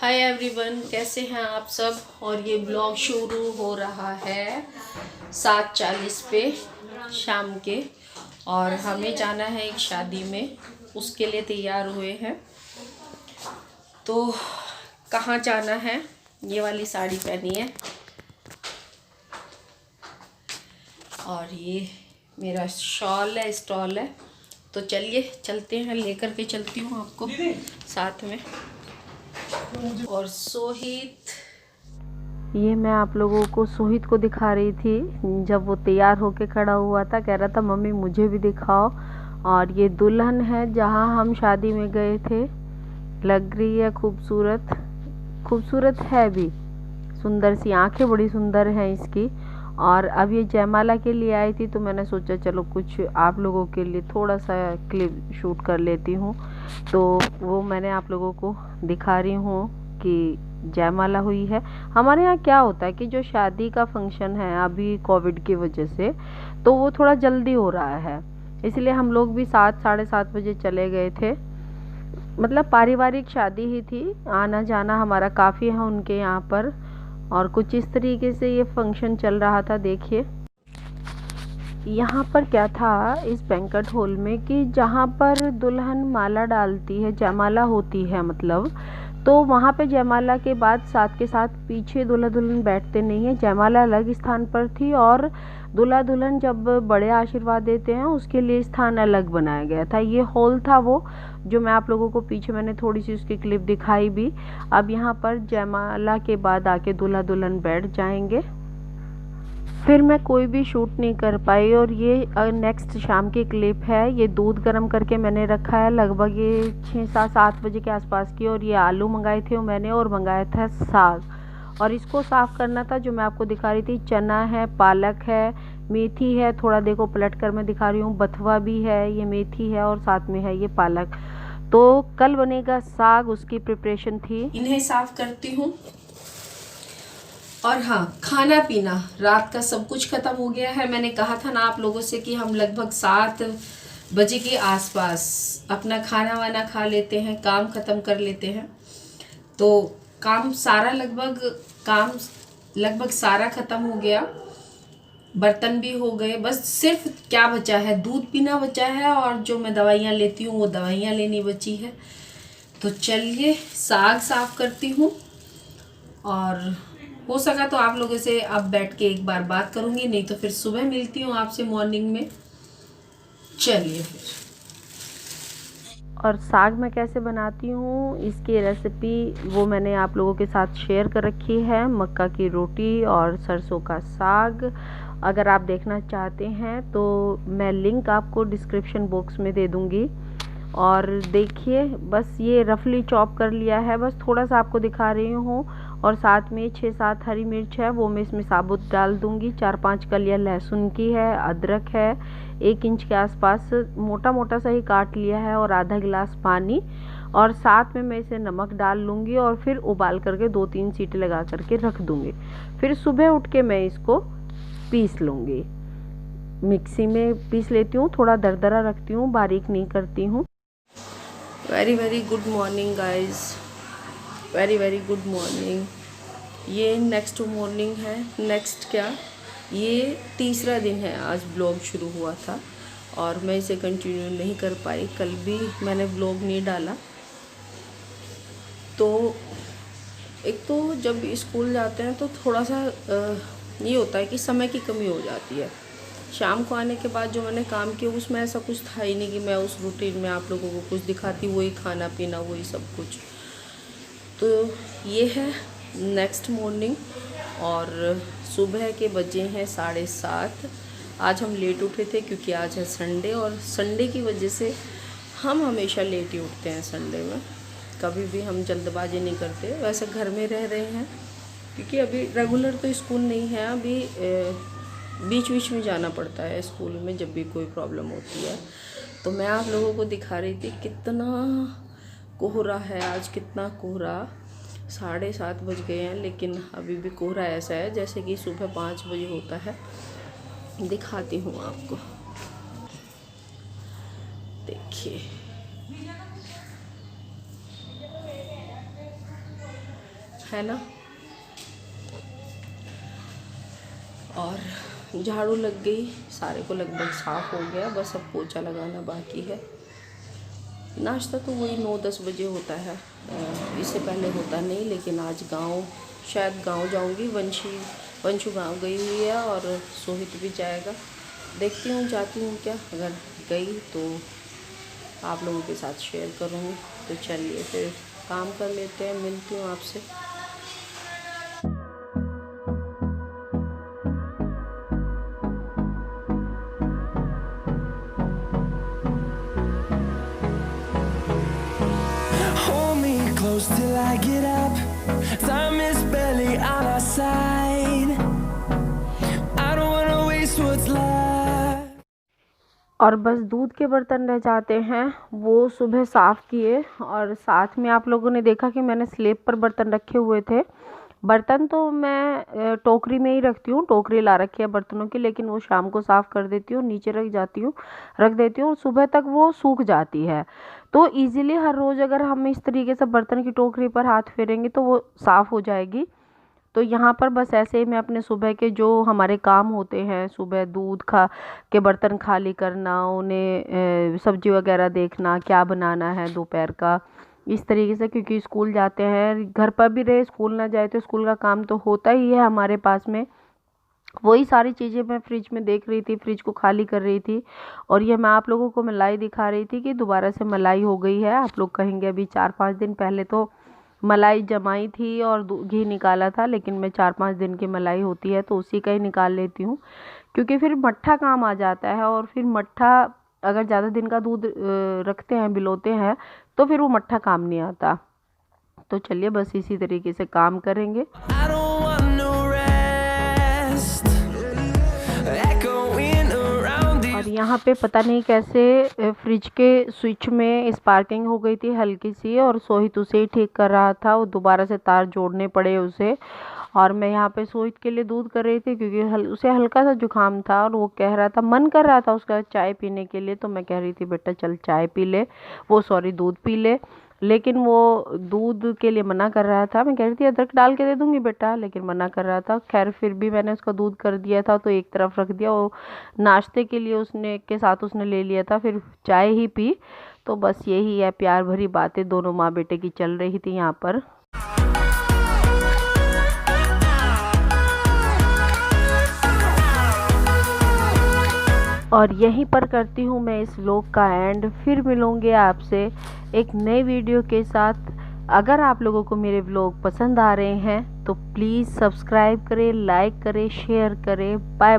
Hi everyone, कैसे हैं आप सब। और ये ब्लॉग शुरू हो रहा है 7:40 पे शाम के। और हमें जाना है एक शादी में, उसके लिए तैयार हुए हैं। तो कहाँ जाना है, ये वाली साड़ी पहनी है और ये मेरा शॉल है, स्टॉल है। तो चलिए चलते हैं, लेकर के चलती हूँ आपको साथ में। और सोहित, ये मैं आप लोगों को सोहित को दिखा रही थी जब वो तैयार होके खड़ा हुआ था। कह रहा था मम्मी मुझे भी दिखाओ। और ये दुल्हन है जहाँ हम शादी में गए थे। लग रही है खूबसूरत, खूबसूरत है भी, सुंदर सी आंखें बड़ी सुंदर हैं इसकी। और अब ये जयमाला के लिए आई थी तो मैंने सोचा चलो कुछ आप लोगों के लिए थोड़ा सा क्लिप शूट कर लेती हूँ। तो वो मैंने आप लोगों को दिखा रही हूँ कि जयमाला हुई है। हमारे यहाँ क्या होता है कि जो शादी का फंक्शन है अभी कोविड की वजह से, तो वो थोड़ा जल्दी हो रहा है, इसलिए हम लोग भी 7 साढ़े 7 बजे चले गए थे। मतलब पारिवारिक शादी ही थी, आना जाना हमारा काफ़ी है उनके यहाँ पर। और कुछ इस तरीके से ये फंक्शन चल रहा था। देखिए यहाँ पर क्या था इस बैंक्वेट हॉल में कि जहाँ पर दुल्हन माला डालती है, जयमाला होती है मतलब, तो वहाँ पे जयमाला के बाद साथ के साथ पीछे दूल्हा दुल्हन बैठते नहीं है। जयमाला अलग स्थान पर थी और दूल्हा दुल्हन जब बड़े आशीर्वाद देते हैं उसके लिए स्थान अलग बनाया गया था। ये हॉल था वो, जो मैं आप लोगों को पीछे मैंने थोड़ी सी उसकी क्लिप दिखाई भी। अब यहाँ पर जयमाला के बाद आके दूल्हा दुल्हन बैठ जाएंगे। फिर मैं कोई भी शूट नहीं कर पाई। और ये नेक्स्ट शाम की क्लिप है। ये दूध गर्म करके मैंने रखा है, लगभग ये 6-7 बजे के आसपास की। और ये आलू मंगाए थे मैंने, और मंगाया था साग। और इसको साफ़ करना था, जो मैं आपको दिखा रही थी। चना है, पालक है, मेथी है, थोड़ा देखो पलट कर मैं दिखा रही हूँ, बथुआ भी है, ये मेथी है और साथ में है ये पालक। तो कल बनेगा साग, उसकी प्रिपरेशन थी। इन्हें साफ़ करती हूँ। और हाँ, खाना पीना रात का सब कुछ ख़त्म हो गया है। मैंने कहा था ना आप लोगों से कि हम लगभग 7 बजे के आसपास अपना खाना वाना खा लेते हैं, काम ख़त्म कर लेते हैं। तो काम लगभग सारा ख़त्म हो गया, बर्तन भी हो गए। बस सिर्फ क्या बचा है, दूध पीना बचा है, और जो मैं दवाइयाँ लेती हूँ वो दवाइयाँ लेनी बची है। तो चलिए साग साफ़ करती हूँ, और हो सका तो आप लोगों से अब बैठ के एक बार बात करूँगी, नहीं तो फिर सुबह मिलती हूँ आपसे मॉर्निंग में। चलिए फिर। और साग मैं कैसे बनाती हूँ इसकी रेसिपी वो मैंने आप लोगों के साथ शेयर कर रखी है। मक्का की रोटी और सरसों का साग, अगर आप देखना चाहते हैं तो मैं लिंक आपको डिस्क्रिप्शन बॉक्स में दे दूँगी। और देखिए बस ये रफली चॉप कर लिया है, बस थोड़ा सा आपको दिखा रही हूँ। और साथ में 6-7 हरी मिर्च है, वो मैं इसमें साबुत डाल दूँगी। 4-5 कलियाँ लहसुन की है, अदरक है 1 इंच के आसपास मोटा मोटा सा ही काट लिया है, और आधा गिलास पानी। और साथ में मैं इसे नमक डाल लूँगी और फिर उबाल करके 2-3 सीटी लगा करके रख दूँगी। फिर सुबह उठ के मैं इसको पीस लूँगी, मिक्सी में पीस लेती हूँ। थोड़ा दरदरा रखती हूँ, बारीक नहीं करती हूँ। Very good morning guys, very good morning. ये नेक्स्ट मॉर्निंग है, नेक्स्ट क्या, ये तीसरा दिन है आज ब्लॉग शुरू हुआ था, और मैं इसे कंटिन्यू नहीं कर पाई। कल भी मैंने ब्लॉग नहीं डाला। तो एक तो जब स्कूल जाते हैं तो थोड़ा सा ये होता है कि समय की कमी हो जाती है। शाम को आने के बाद जो मैंने काम किया उसमें ऐसा कुछ था ही नहीं कि मैं उस रूटीन में आप लोगों को कुछ दिखाती, वही खाना पीना वही सब कुछ। तो ये है नेक्स्ट मॉर्निंग, और सुबह के बजे हैं 7:30। आज हम लेट उठे थे क्योंकि आज है संडे, और संडे की वजह से हम हमेशा लेट ही उठते हैं। संडे में कभी भी हम जल्दबाजी नहीं करते। वैसे घर में रह रहे हैं क्योंकि अभी रेगुलर तो स्कूल नहीं है, अभी बीच बीच में जाना पड़ता है स्कूल में जब भी कोई प्रॉब्लम होती है। तो मैं आप लोगों को दिखा रही थी कितना कोहरा है आज, कितना कोहरा। 7:30 बज गए हैं लेकिन अभी भी कोहरा ऐसा है जैसे कि सुबह 5 बजे होता है। दिखाती हूँ आपको, देखिए है ना। और झाड़ू लग गई, सारे को लगभग साफ़ हो गया, बस अब पोछा लगाना बाकी है। नाश्ता तो वही 9-10 बजे होता है, इससे पहले होता नहीं। लेकिन आज शायद गांव जाऊंगी। वंशु गांव गई हुई है और सोहित भी जाएगा। देखती हूँ जाती हूँ क्या, अगर गई तो आप लोगों के साथ शेयर करूँगी। तो चलिए फिर काम कर लेते हैं, मिलती हूँ आपसे। Close till I get up, time is barely on our side. I don't wanna waste what's left. और बस दूध के बर्तन रह जाते हैं, वो सुबह साफ़ किए। और साथ में आप लोगों ने देखा कि मैंने स्लैब पर बर्तन रखे हुए थे। बर्तन तो मैं टोकरी में ही रखती हूँ, टोकरी ला रखी है बर्तनों की, लेकिन वो शाम को साफ़ कर देती हूँ, नीचे रख देती हूँ और सुबह तक वो सूख जाती है। तो इजीली हर रोज़ अगर हम इस तरीके से बर्तन की टोकरी पर हाथ फेरेंगे तो वो साफ़ हो जाएगी। तो यहाँ पर बस ऐसे ही मैं अपने सुबह के जो हमारे काम होते हैं, सुबह दूध के बर्तन खाली करना, उन्हें सब्जी वगैरह देखना, क्या बनाना है दोपहर का, इस तरीके से। क्योंकि स्कूल जाते हैं, घर पर भी रहे स्कूल ना जाए तो स्कूल का काम तो होता ही है हमारे पास में। वही सारी चीज़ें मैं फ्रिज में देख रही थी, फ्रिज को खाली कर रही थी। और ये मैं आप लोगों को मलाई दिखा रही थी कि दोबारा से मलाई हो गई है। आप लोग कहेंगे अभी 4-5 दिन पहले तो मलाई जमाई थी और घी निकाला था, लेकिन मैं 4-5 दिन की मलाई होती है तो उसी का ही निकाल लेती हूँ। क्योंकि फिर मट्ठा काम आ जाता है, और फिर मट्ठा अगर ज़्यादा दिन का दूध रखते हैं, बिलोते हैं, तो फिर वो मट्ठा काम नहीं आता। तो चलिए बस इसी तरीके से काम करेंगे। और यहाँ पे पता नहीं कैसे फ्रिज के स्विच में स्पार्किंग हो गई थी हल्की सी, और सोहित उसे ही ठीक कर रहा था। वो दोबारा से तार जोड़ने पड़े उसे। और मैं यहाँ पे सोहित के लिए दूध कर रही थी, क्योंकि उसे हल्का सा जुकाम था और वो कह रहा था, मन कर रहा था उसका चाय पीने के लिए। तो मैं कह रही थी बेटा चल चाय पी ले, दूध पी ले। लेकिन वो दूध के लिए मना कर रहा था। मैं कह रही थी अदरक डाल के दे दूंगी बेटा, लेकिन मना कर रहा था। खैर फिर भी मैंने उसका दूध कर दिया था तो एक तरफ रख दिया। वो नाश्ते के लिए उसने ले लिया था, फिर चाय ही पी। तो बस यही है, प्यार भरी बातें दोनों माँ बेटे की चल रही थी यहाँ पर। और यहीं पर करती हूँ मैं इस व्लॉग का एंड। फिर मिलूँगी आपसे एक नए वीडियो के साथ। अगर आप लोगों को मेरे व्लॉग पसंद आ रहे हैं तो प्लीज़ सब्सक्राइब करें, लाइक करें, शेयर करें। Bye bye.